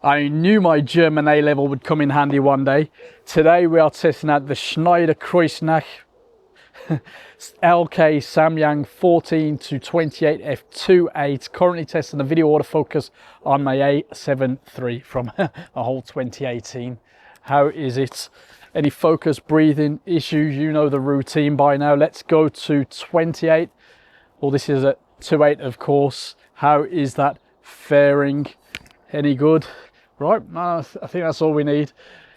I knew my German A level would come in handy one day. Today we are testing out the Schneider-Kreuznach LK Samyang 14 to 28 f2.8. Currently testing the video autofocus on my A7 III from a whole 2018. How is it? Any focus breathing issues? You know the routine by now. Let's go to 28. Well, this is at 2.8 of course. How is that faring? Any good? Right, I think that's all we need.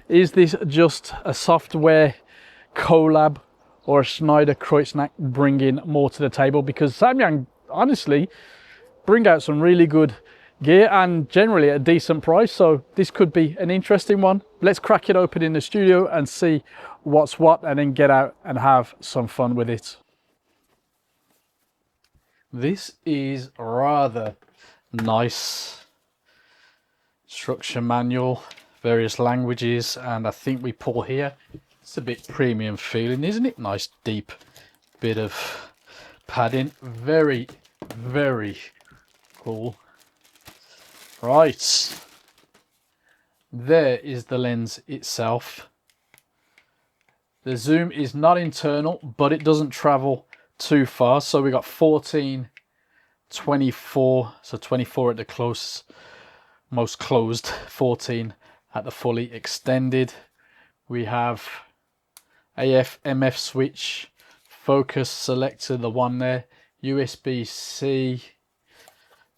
Is this just a software collab or a Schneider-Kreuznach bringing more to the table? Because Samyang honestly bring out some really good gear and generally at a decent price, so this could be an interesting one. Let's crack it open in the studio and see what's what, and then get out and have some fun with it. This is rather nice. Instruction manual, various languages, and I think we pull here. It's a bit premium feeling, isn't it? Nice deep bit of padding. Very, very cool. Right. There is the lens itself. The zoom is not internal, but it doesn't travel too far. So we got 14, 24, so 24 at the close. Most closed, 14 at the fully extended. We have AF MF switch, focus selector, the one there, USB-C.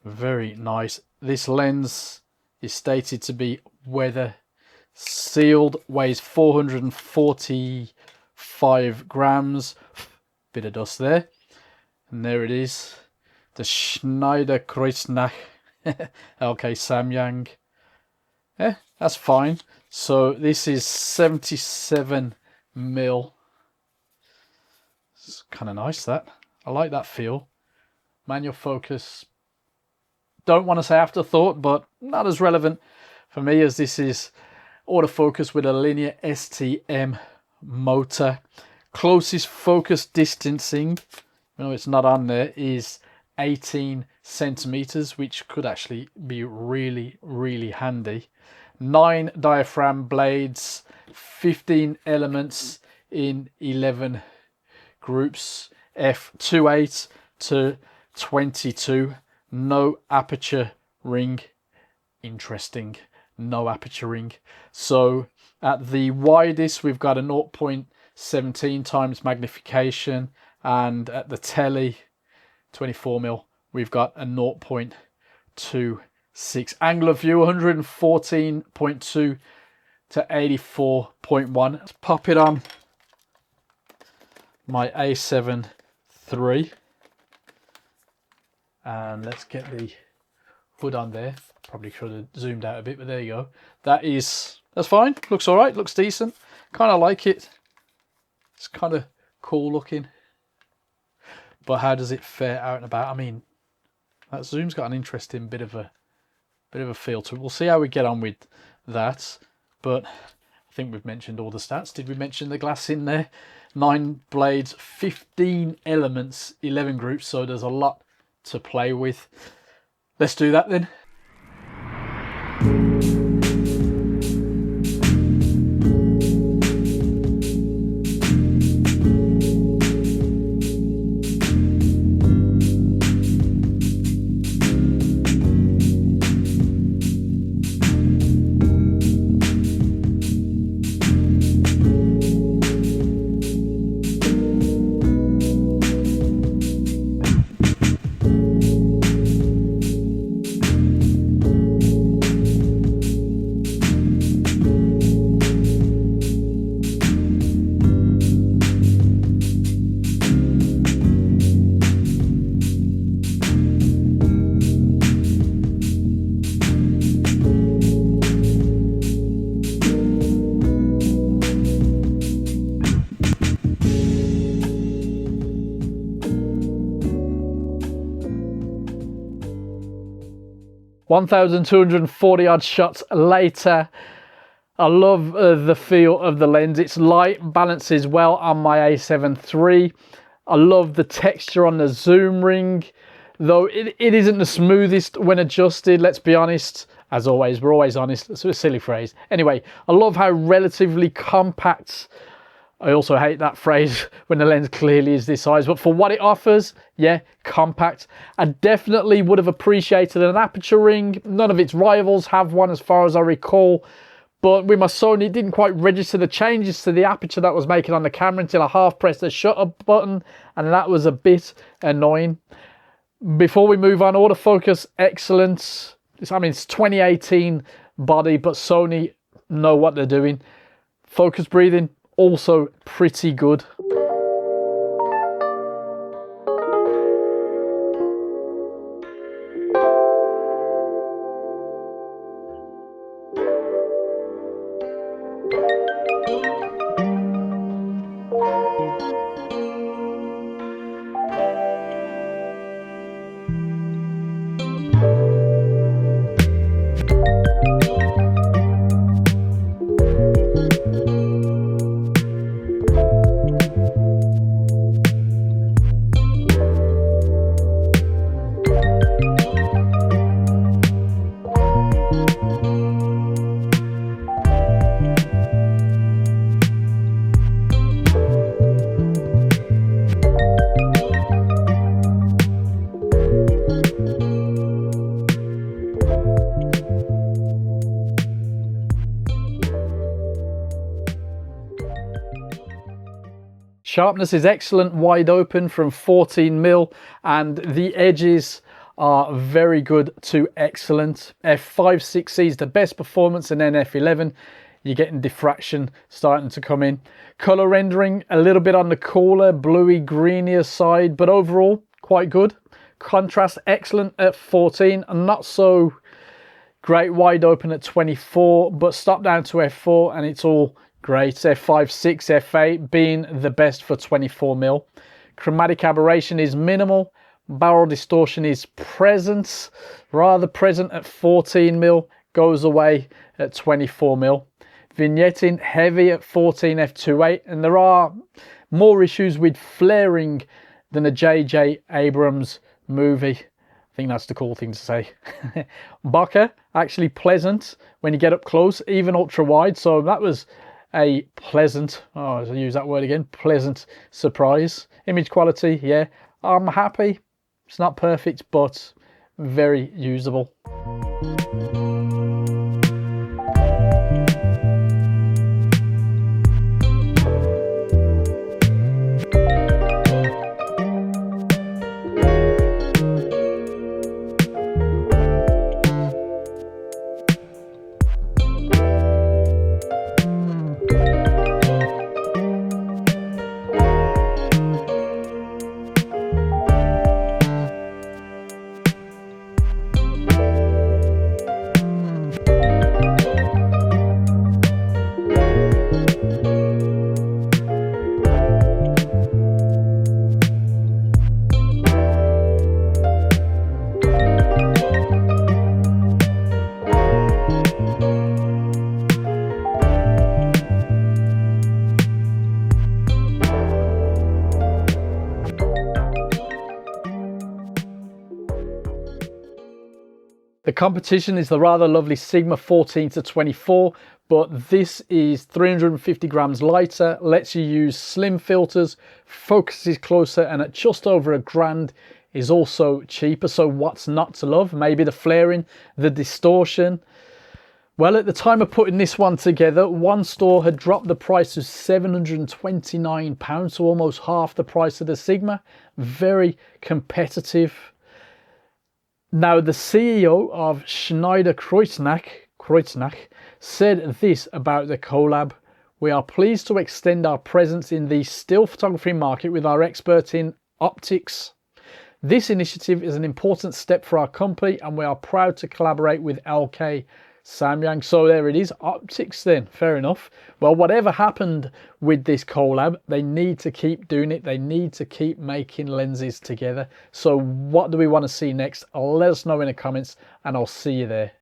Very nice. This lens is stated to be weather sealed, weighs 445 grams. Bit of dust there, and there it is, the Schneider-Kreuznach LK Samyang. Yeah, that's fine. So this is 77mm. It's kind of nice, that. I like that feel. Manual focus, don't want to say afterthought, but not as relevant for me as this is autofocus with a linear STM motor. Closest focus distancing, no, it's not on there, is 18 centimeters, which could actually be really, really handy. 9 diaphragm blades, 15 elements in 11 groups, f2.8 to 22. No aperture ring. Interesting, no aperture ring. So at the widest we've got a 0.17 times magnification, and at the telly 24mm we've got a 0.26. Angle of view 114.2 to 84.1. Let's pop it on my A7 III and let's get the hood on there. Probably should have zoomed out a bit, but there you go. That's fine. Looks all right, looks decent. Kind of like it. It's kind of cool looking. But how does it fare out and about? I mean, that zoom's got an interesting bit of a feel to it. We'll see how we get on with that. But I think we've mentioned all the stats. Did we mention the glass in there? 9 blades, 15 elements, 11 groups. So there's a lot to play with. Let's do that then. (1,240 odd shots later). I love the feel of the lens. It's light, balances well on my A7 III. I love the texture on the zoom ring, though it isn't the smoothest when adjusted, let's be honest. as always. We're always honest. It's a silly phrase. Anyway, I love how relatively compact. I also hate that phrase when the lens clearly is this size, but for what it offers, yeah, compact. I definitely would have appreciated an aperture ring. None of its rivals have one as far as I recall, but with my Sony, it didn't quite register the changes to the aperture that was making on the camera until I half pressed the shutter button, and that was a bit annoying. Before we move on, autofocus, excellent. I mean, it's 2018 body, but Sony know what they're doing. Focus breathing, also pretty good. Sharpness is excellent, wide open from 14mm, and the edges are very good to excellent. f5.6C is the best performance, and then f11, you're getting diffraction starting to come in. Color rendering, a little bit on the cooler, bluey, greenier side, but overall, quite good. Contrast, excellent at 14, and not so great wide open at 24, but stop down to f4, and it's all great. f5, 6, f8 being the best for 24mm. Chromatic aberration is minimal. Barrel distortion is present, rather present at 14mm, goes away at 24mm. Vignetting heavy at 14 f2.8, and there are more issues with flaring than a J.J. Abrams movie. I think that's the cool thing to say. Bokeh, actually pleasant when you get up close, even ultra wide, so that was a pleasant, I'll use that word again, pleasant surprise. Image quality, yeah, I'm happy. It's not perfect, but very usable. The competition is the rather lovely Sigma 14-24, but this is 350 grams lighter, lets you use slim filters, focuses closer, and at just over £1,000 is also cheaper. So what's not to love? Maybe the flaring, the distortion. Well, at the time of putting this one together, one store had dropped the price to £729, so almost half the price of the Sigma. Very competitive. Now, the CEO of Schneider-Kreuznach said this about the collab: "We are pleased to extend our presence in the still photography market with our expert in optics. This initiative is an important step for our company, and we are proud to collaborate with LK Samyang." So there it is, optics then, fair enough. Well, whatever happened with this collab, they need to keep doing it. They need to keep making lenses together. So what do we want to see next? Let us know in the comments, and I'll see you there.